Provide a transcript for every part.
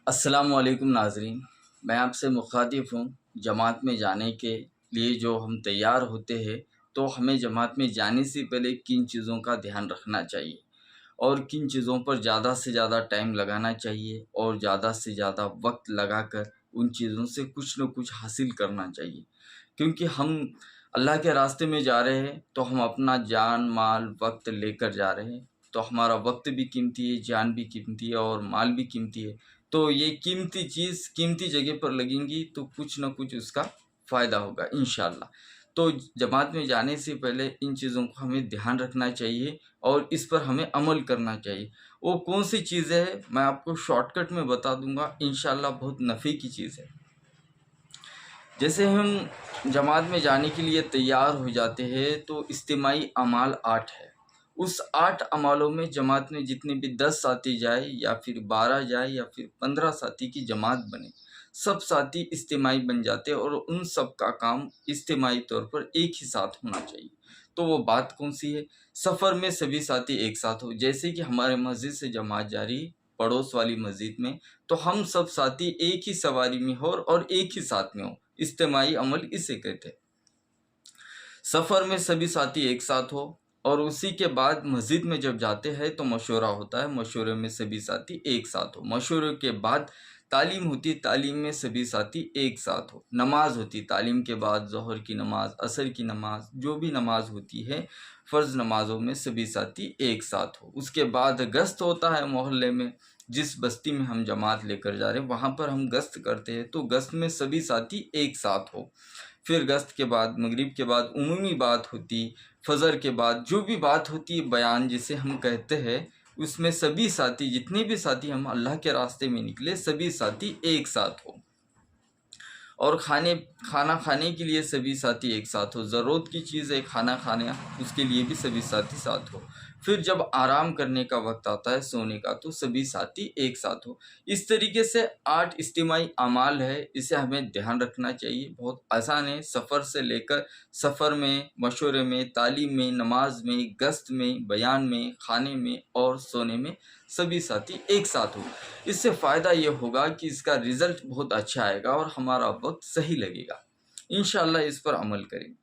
अस्सलामुअलैकुम नाज़रीन, मैं आपसे मुख़ातिब हूँ। जमात में जाने के लिए जो हम तैयार होते हैं, तो हमें जमात में जाने से पहले किन चीज़ों का ध्यान रखना चाहिए और किन चीज़ों पर ज़्यादा से ज़्यादा टाइम लगाना चाहिए और ज़्यादा से ज़्यादा वक्त लगाकर उन चीज़ों से कुछ न कुछ हासिल करना चाहिए। क्योंकि हम अल्लाह के रास्ते में जा रहे हैं, तो हम अपना जान, माल, वक्त लेकर जा रहे हैं। तो हमारा वक्त भी कीमती है, जान भी कीमती है और माल भी कीमती है। तो ये कीमती चीज़ कीमती जगह पर लगेंगी तो कुछ न कुछ उसका फ़ायदा होगा इंशाअल्लाह। तो जमात में जाने से पहले इन चीज़ों को हमें ध्यान रखना चाहिए और इस पर हमें अमल करना चाहिए। वो कौन-सी चीज़ है, मैं आपको शॉर्टकट में बता दूँगा, इंशाअल्लाह बहुत नफ़े की चीज़ है। जैसे हम जमात में जाने के लिए तैयार हो जाते हैं, तो इज्तिमाई अमाल 8 है। उस 8 अमालों में जमात में जितने भी 10 साथी जाए या फिर 12 जाए या फिर 15 साथी की जमात बने, सब साथी इज्तिमाई बन जाते हैं और उन सब का काम इज्तिमाई तौर पर एक ही साथ होना चाहिए। तो वो बात कौन-सी है? सफ़र में सभी साथी एक साथ हो। जैसे कि हमारे मस्जिद से जमात जा रही पड़ोस वाली मस्जिद में, तो हम सब साथी एक ही सवारी में हो और एक ही साथ में हो। इज्तिमाई अमल इसे कहते हैं। सफ़र में सभी साथी एक साथ हो और उसी के बाद मस्जिद में जब जाते हैं तो मशवरा होता है, मशवरे में सभी साथी एक साथ हो। मशवरे के बाद तालीम होती, तालीम में सभी साथी एक साथ हो। नमाज होती, तालीम के बाद ज़ोहर की नमाज, असर की नमाज, जो भी नमाज होती है फ़र्ज़ नमाज़ों में सभी साथी एक साथ हो। उसके बाद गश्त होता है मोहल्ले में, जिस बस्ती में हम जमात लेकर जा रहे हैं वहाँ पर हम गश्त करते हैं, तो गश्त में सभी साथी एक साथ हो। फिर गश्त के बाद मगरिब के बाद उमूमी बात होती, फ़जर के बाद जो भी बात होती है, बयान जिसे हम कहते हैं, उसमें सभी साथी, जितने भी साथी हम अल्लाह के रास्ते में निकले, सभी साथी एक साथ हो। और खाना खाने के लिए सभी साथी एक साथ हो। ज़रूरत की चीज़ है खाना खाना, उसके लिए भी सभी साथी साथ हो। फिर जब आराम करने का वक्त आता है सोने का, तो सभी साथी एक साथ हो। इस तरीके से 8 इज्तिमाई अमाल है, इसे हमें ध्यान रखना चाहिए। बहुत आसान है, सफ़र से लेकर सफ़र में, मशवरे में, तालीम में, नमाज में, गश्त में, बयान में, खाने में और सोने में सभी साथी एक साथ हो। इससे फ़ायदा ये होगा कि इसका रिज़ल्ट बहुत अच्छा आएगा और हमारा वक्त सही लगेगा। इंशाअल्लाह इस पर अमल करें।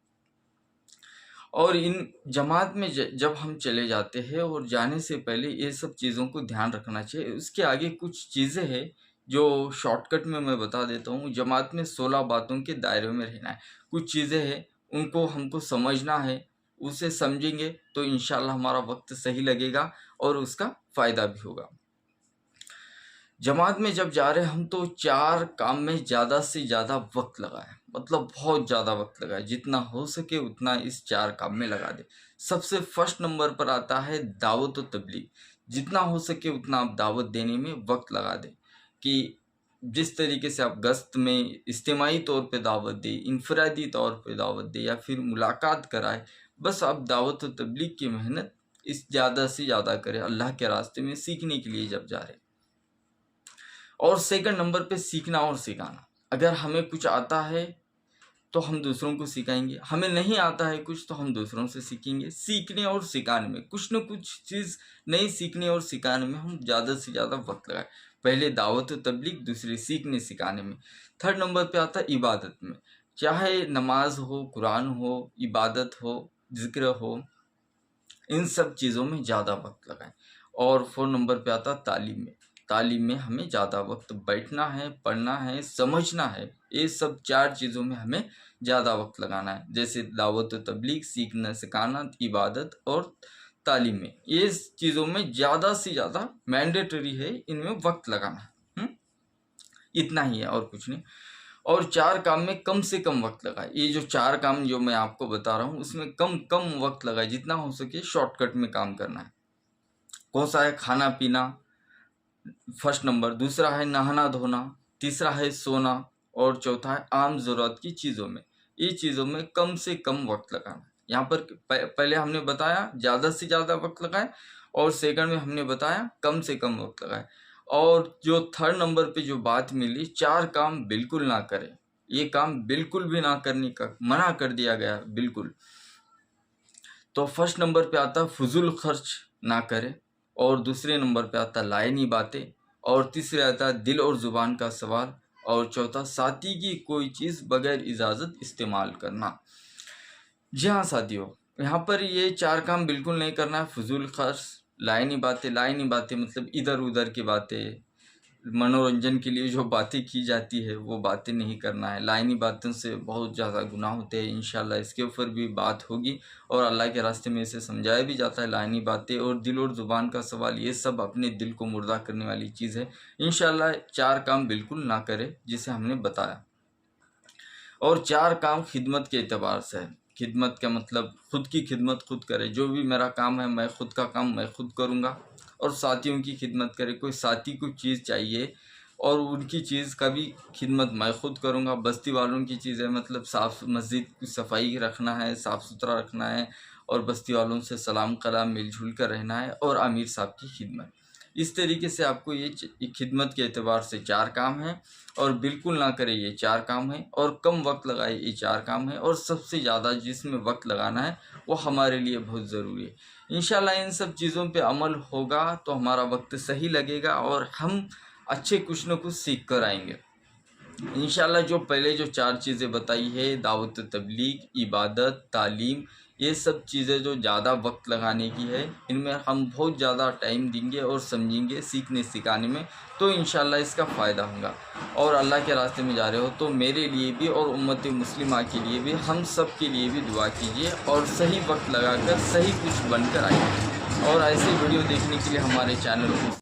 और इन जमात में जब हम चले जाते हैं और जाने से पहले ये सब चीज़ों को ध्यान रखना चाहिए। उसके आगे कुछ चीज़ें हैं जो शॉर्टकट में मैं बता देता हूँ। जमात में 16 बातों के दायरे में रहना है। कुछ चीज़ें हैं उनको हमको समझना है, उसे समझेंगे तो इंशाअल्लाह हमारा वक्त सही लगेगा और उसका फ़ायदा भी होगा। जमात में जब जा रहे हैं हम, तो 4 काम में ज़्यादा से ज़्यादा वक्त लगाएं, मतलब बहुत ज़्यादा वक्त लगाएं, जितना हो सके उतना इस 4 काम में लगा दें। सबसे फर्स्ट नंबर पर आता है दावत व तबलीग। जितना हो सके उतना आप दावत देने में वक्त लगा दें। कि जिस तरीके से आप गश्त में इज्तिमाई तौर पे दावत दें, इनफरादी तौर पे दावत दें या फिर मुलाकात कराएं, बस आप दावत व तबलीग की मेहनत इस ज़्यादा से ज़्यादा करें अल्लाह के रास्ते में सीखने के लिए जब जा रहे हैं। और सेकंड नंबर पे सीखना और सिखाना। अगर हमें कुछ आता है तो हम दूसरों को सिखाएंगे, हमें नहीं आता है कुछ तो हम दूसरों से सीखेंगे। सीखने और सिखाने में कुछ न कुछ चीज़ नई सीखने और सिखाने में हम ज़्यादा से ज़्यादा वक्त लगाएं। पहले दावत व तबलीग, दूसरे सीखने सिखाने में। थर्ड नंबर पे आता है इबादत में। चाहे नमाज हो, कुरान हो, इबादत हो, ज़िक्र हो, इन सब चीज़ों में ज़्यादा वक्त लगाएं। और 4 नंबर पे आता है तालीम में। तालीम में हमें ज़्यादा वक्त बैठना है, पढ़ना है, समझना है। ये सब 4 चीज़ों में हमें ज़्यादा वक्त लगाना है। जैसे दावत व तबलीग, सीखना सिखाना, इबादत और तालीम में। ये चीज़ों में ज़्यादा से ज़्यादा मैंडेटरी है, इनमें वक्त लगाना। इतना ही है और कुछ नहीं। और 4 काम में कम से कम वक्त लगाए। ये जो 4 काम जो मैं आपको बता रहा हूँ, उसमें कम वक्त लगाए, जितना हो सके शॉर्टकट में काम करना है। कौन सा है? खाना पीना फर्स्ट नंबर, दूसरा है नहाना धोना, तीसरा है सोना और चौथा है आम ज़रूरत की चीज़ों में। ये चीज़ों में कम से कम वक्त लगाना। यहाँ पर पहले हमने बताया ज़्यादा से ज़्यादा वक्त लगाए और सेकंड में हमने बताया कम से कम वक्त लगाए। और जो थर्ड नंबर पे जो बात मिली, 4 काम बिल्कुल ना करें। ये काम बिल्कुल भी ना करने का मना कर दिया गया, बिल्कुल। तो फर्स्ट नंबर पे आता है फजूल खर्च ना करें और दूसरे नंबर पे आता है लाइनी बातें और तीसरा आता है दिल और ज़ुबान का सवाल, और चौथा साथी की कोई चीज़ बगैर इजाज़त इस्तेमाल करना। जी हाँ साथियों, यहाँ पर ये 4 काम बिल्कुल नहीं करना है। फजूल खर्च, लाइनी बातें मतलब इधर उधर की बातें, मनोरंजन के लिए जो बातें की जाती है वो बातें नहीं करना है। लाइनी बातों से बहुत ज़्यादा गुनाह होते हैं। इंशाल्लाह इसके ऊपर भी बात होगी और अल्लाह के रास्ते में इसे समझाया भी जाता है। लाइनी बातें और दिल और ज़ुबान का सवाल, ये सब अपने दिल को मुर्दा करने वाली चीज़ है। इंशाल्लाह 4 काम बिल्कुल ना करें जिसे हमने बताया। और 4 काम खिदमत के एतबार से है। खिदमत का मतलब खुद की खिदमत खुद करे। जो भी मेरा काम है, मैं खुद का काम मैं खुद करूँगा। और साथियों की खिदमत करे। कोई साथी को चीज़ चाहिए और उनकी चीज़ का भी खिदमत मैं खुद करूँगा। बस्ती वालों की चीज़ है, मतलब साफ़ मस्जिद की सफाई रखना है, साफ़ सुथरा रखना है और बस्ती वालों से सलाम कलाम मिलजुल कर रहना है और आमिर साहब की खिदमत। इस तरीके से आपको ये खिदमत के एतबार से 4 काम हैं और बिल्कुल ना करें ये 4 काम हैं और कम वक्त लगाए ये 4 काम हैं और सबसे ज़्यादा जिसमें वक्त लगाना है वो हमारे लिए बहुत ज़रूरी है। इंशाल्लाह इन सब चीज़ों पे अमल होगा तो हमारा वक्त सही लगेगा और हम अच्छे कुछ न कुछ सीख कर आएंगे। इंशाल्लाह जो पहले जो 4 चीज़ें बताई है, दावत तबलीग, इबादत, तालीम, ये सब चीज़ें जो ज़्यादा वक्त लगाने की है, इनमें हम बहुत ज़्यादा टाइम देंगे और समझेंगे सीखने सिखाने में, तो इंशाल्लाह इसका फ़ायदा होगा। और अल्लाह के रास्ते में जा रहे हो तो मेरे लिए भी और उम्मत मुस्लिमा के लिए भी, हम सब के लिए भी दुआ कीजिए और सही वक्त लगाकर सही कुछ बनकर आइए। और ऐसे वीडियो देखने के लिए हमारे चैनल को